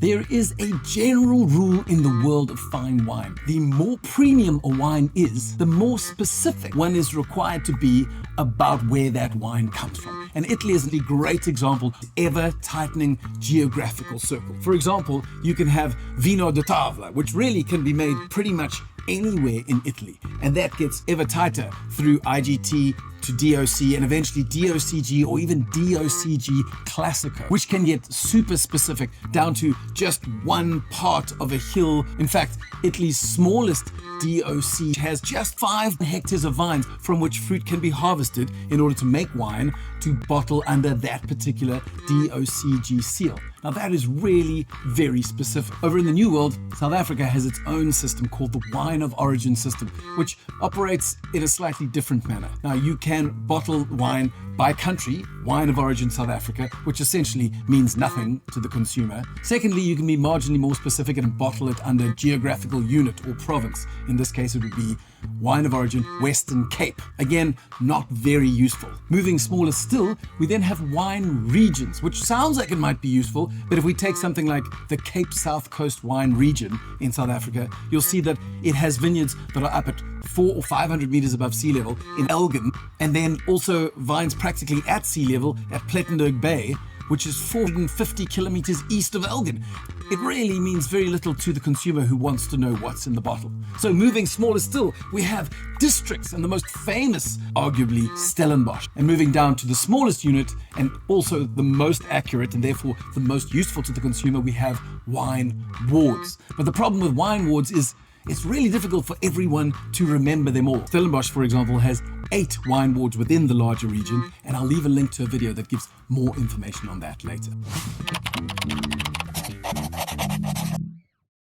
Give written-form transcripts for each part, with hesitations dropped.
There is a general rule in the world of fine wine. The more premium a wine is, the more specific one is required to be about where that wine comes from. And Italy is a great example of ever tightening geographical circle. For example, you can have Vino di Tavola, which really can be made pretty much anywhere in Italy. And that gets ever tighter through IGT to DOC and eventually DOCG or even DOCG Classico, which can get super specific down to just one part of a hill. In fact, Italy's smallest DOC has just 5 hectares of vines from which fruit can be harvested in order to make wine to bottle under that particular DOCG seal. Now that is really very specific. Over in the New World, South Africa has its own system called the Wine of Origin system, which operates in a slightly different manner. Now you can bottle wine by country, Wine of Origin South Africa, which essentially means nothing to the consumer. Secondly, you can be marginally more specific and bottle it under geographical unit or province. In this case, it would be Wine of Origin Western Cape. Again, not very useful. Moving smaller still, we then have wine regions, which sounds like it might be useful, but if we take something like the Cape South Coast wine region in South Africa, you'll see that it has vineyards that are up at 400 or 500 meters above sea level in Elgin, and then also vines practically at sea level at Plettenberg Bay, which is 450 kilometers east of Elgin. It really means very little to the consumer who wants to know what's in the bottle. So moving smaller still, we have districts, and the most famous, arguably, Stellenbosch. And moving down to the smallest unit, and also the most accurate, and therefore the most useful to the consumer, we have wine wards. But the problem with wine wards is it's really difficult for everyone to remember them all. Stellenbosch, for example, has 8 wine wards within the larger region, and I'll leave a link to a video that gives more information on that later.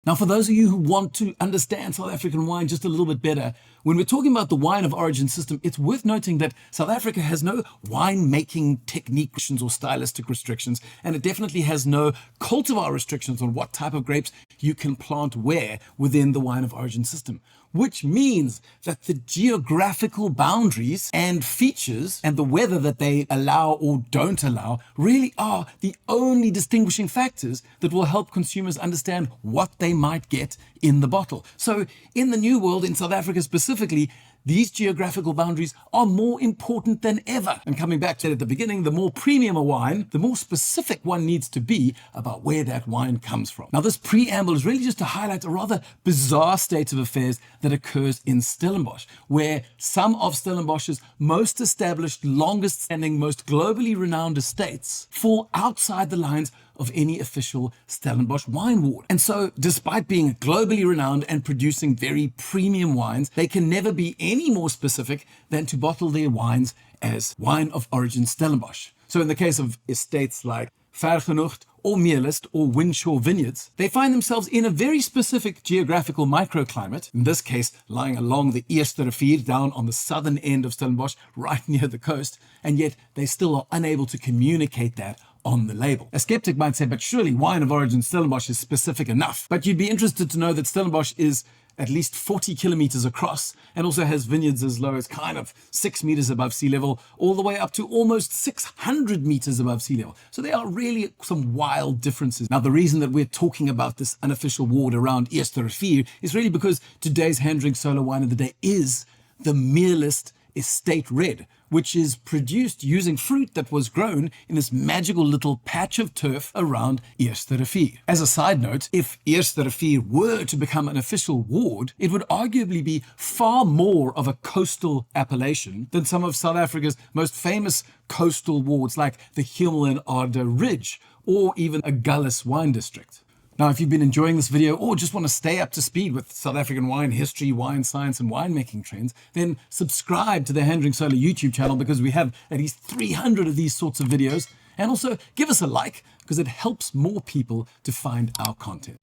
Now, for those of you who want to understand South African wine just a little bit better, when we're talking about the Wine of Origin system, it's worth noting that South Africa has no wine-making technique restrictions or stylistic restrictions, and it definitely has no cultivar restrictions on what type of grapes you can plant where within the Wine of Origin system, which means that the geographical boundaries and features and the weather that they allow or don't allow really are the only distinguishing factors that will help consumers understand what they might get in the bottle. So in the New World, in South Africa specifically, these geographical boundaries are more important than ever. And coming back to it at the beginning, the more premium a wine, the more specific one needs to be about where that wine comes from. Now, this preamble is really just to highlight a rather bizarre state of affairs that occurs in Stellenbosch, where some of Stellenbosch's most established, longest standing, most globally renowned estates fall outside the lines of any official Stellenbosch wine ward. And so, despite being globally renowned and producing very premium wines, they can never be any more specific than to bottle their wines as Wine of Origin Stellenbosch. So in the case of estates like Vergenoegd or Meerlust or Winshaw Vineyards, they find themselves in a very specific geographical microclimate, in this case lying along the Eerste Rivier down on the southern end of Stellenbosch, right near the coast, and yet they still are unable to communicate that on the label. A skeptic might say, but surely Wine of Origin Stellenbosch is specific enough. But you'd be interested to know that Stellenbosch is at least 40 kilometers across and also has vineyards as low as kind of 6 meters above sea level, all the way up to almost 600 meters above sea level. So there are really some wild differences. Now, the reason that we're talking about this unofficial ward around Eerste Rivier is really because today's hand drink solo wine of the day is the Meerlust Estate Red, which is produced using fruit that was grown in this magical little patch of turf around Eerste Rivier. As a side note, if Eerste Rivier were to become an official ward, it would arguably be far more of a coastal appellation than some of South Africa's most famous coastal wards like the Hemel and Aarde Ridge or even a Gullis wine district. Now, if you've been enjoying this video or just want to stay up to speed with South African wine history, wine science, and winemaking trends, then subscribe to the Hand Drink Solo YouTube channel because we have at least 300 of these sorts of videos. And also give us a like because it helps more people to find our content.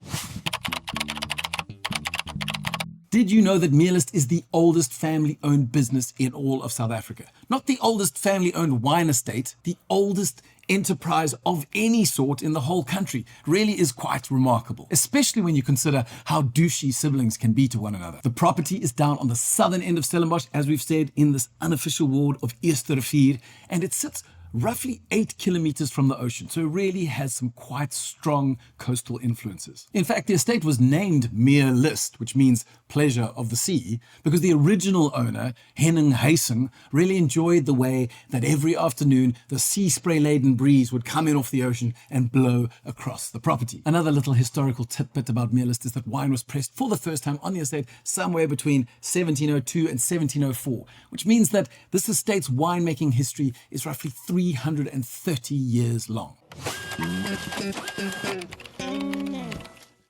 Did you know that Meerlust is the oldest family-owned business in all of South Africa? Not the oldest family-owned wine estate, the oldest enterprise of any sort in the whole country. Really is quite remarkable, especially when you consider how douchey siblings can be to one another. The property is down on the southern end of Stellenbosch, as we've said, in this unofficial ward of Eerste Rivier, and it sits roughly 8 kilometers from the ocean, so it really has some quite strong coastal influences. In fact, the estate was named Meerlust, which means pleasure of the sea, because the original owner, Henning Huysen, really enjoyed the way that every afternoon the sea spray-laden breeze would come in off the ocean and blow across the property. Another little historical tidbit about Meerlust is that wine was pressed for the first time on the estate somewhere between 1702 and 1704, which means that this estate's winemaking history is roughly 330 years long.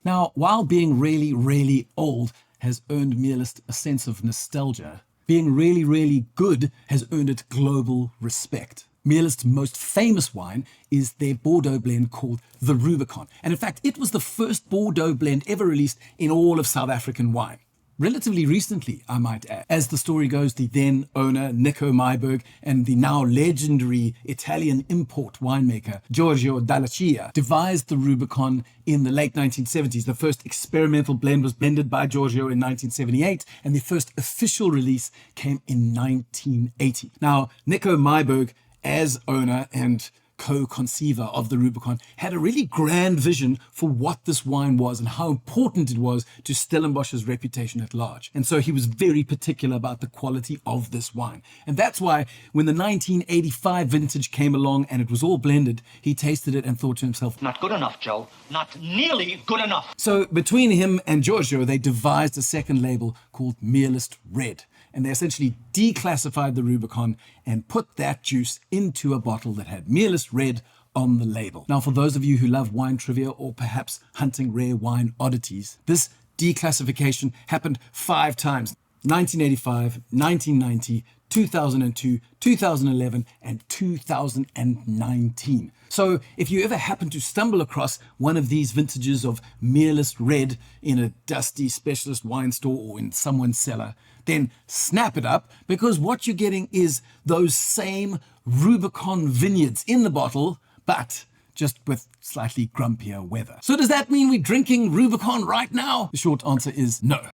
Now, while being really, really old has earned Meerlust a sense of nostalgia, being really, really good has earned it global respect. Meerlust's most famous wine is their Bordeaux blend called the Rubicon. And in fact, it was the first Bordeaux blend ever released in all of South African wine. Relatively recently, I might add. As the story goes, the then owner, Nico Meiberg, and the now legendary Italian import winemaker, Giorgio Dallaccia, devised the Rubicon in the late 1970s. The first experimental blend was blended by Giorgio in 1978, and the first official release came in 1980. Now, Nico Meiberg, as owner and co-conceiver of the Rubicon, had a really grand vision for what this wine was and how important it was to Stellenbosch's reputation at large. And so he was very particular about the quality of this wine. And that's why when the 1985 vintage came along and it was all blended, he tasted it and thought to himself, "Not good enough, Joe. Not nearly good enough." So between him and Giorgio, they devised a second label called Meerlust Red. And they essentially declassified the Rubicon and put that juice into a bottle that had Meerlust Red on the label. Now, for those of you who love wine trivia or perhaps hunting rare wine oddities, this declassification happened 5 times: 1985, 1990, 2002, 2011, and 2019. So if you ever happen to stumble across one of these vintages of Meerlust Red in a dusty specialist wine store or in someone's cellar, then snap it up, because what you're getting is those same Rubicon vineyards in the bottle, but just with slightly grumpier weather. So does that mean we're drinking Rubicon right now? The short answer is no.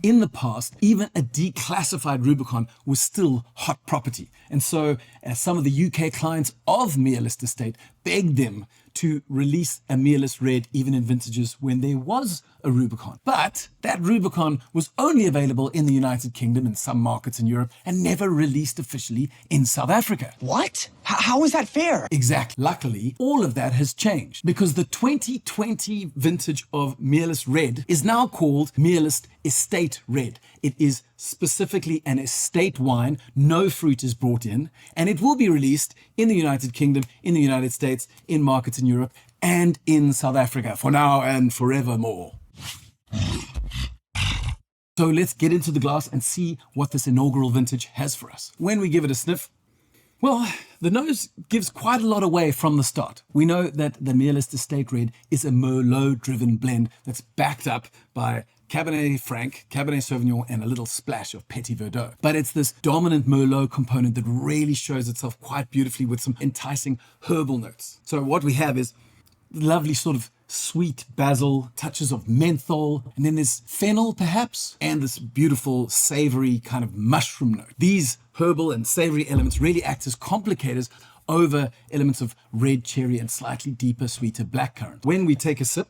In the past, even a declassified Rubicon was still hot property. And so some of the UK clients of Meerlust Estate begged them to release a Meerlust Red even in vintages when there was a Rubicon. But that Rubicon was only available in the United Kingdom and some markets in Europe and never released officially in South Africa. What? How is that fair? Exactly. Luckily, all of that has changed because the 2020 vintage of Meerlust Red is now called Meerlust Estate Red. It is specifically an estate wine, no fruit is brought in, and it will be released in the United Kingdom, in the United States, in markets in Europe, and in South Africa for now and forevermore. So let's get into the glass and see what this inaugural vintage has for us. When we give it a sniff, well, the nose gives quite a lot away from the start. We know that the Meerlust Estate Red is a Merlot-driven blend that's backed up by Cabernet Franc, Cabernet Sauvignon, and a little splash of Petit Verdot. But it's this dominant Merlot component that really shows itself quite beautifully with some enticing herbal notes. So what we have is lovely sort of sweet basil, touches of menthol, and then there's fennel perhaps, and this beautiful savory kind of mushroom note. These herbal and savory elements really act as complicators over elements of red cherry and slightly deeper, sweeter blackcurrant. When we take a sip,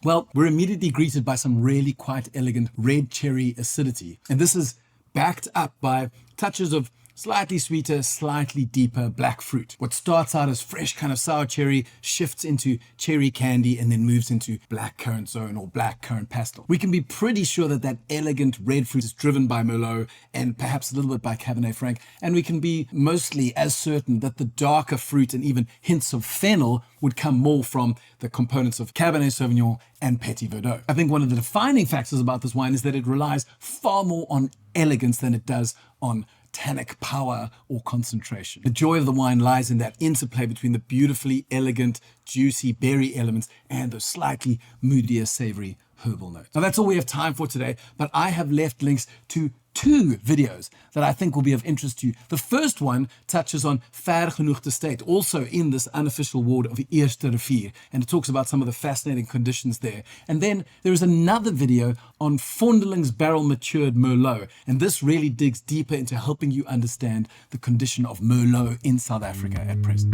well, we're immediately greeted by some really quite elegant red cherry acidity. And this is backed up by touches of slightly sweeter, slightly deeper black fruit. What starts out as fresh kind of sour cherry shifts into cherry candy and then moves into blackcurrant zone or blackcurrant pastel. We can be pretty sure that that elegant red fruit is driven by Merlot and perhaps a little bit by Cabernet Franc. And we can be mostly as certain that the darker fruit and even hints of fennel would come more from the components of Cabernet Sauvignon and Petit Verdot. I think one of the defining factors about this wine is that it relies far more on elegance than it does on tannic power or concentration. The joy of the wine lies in that interplay between the beautifully elegant, juicy berry elements and those slightly moodier, savory herbal note. Now that's all we have time for today, but I have left links to 2 videos that I think will be of interest to you. The first one touches on Ver Genoeg te State, also in this unofficial ward of Eerste Rivier, and it talks about some of the fascinating conditions there. And then there is another video on Vondeling's barrel matured Merlot, and this really digs deeper into helping you understand the condition of Merlot in South Africa at present.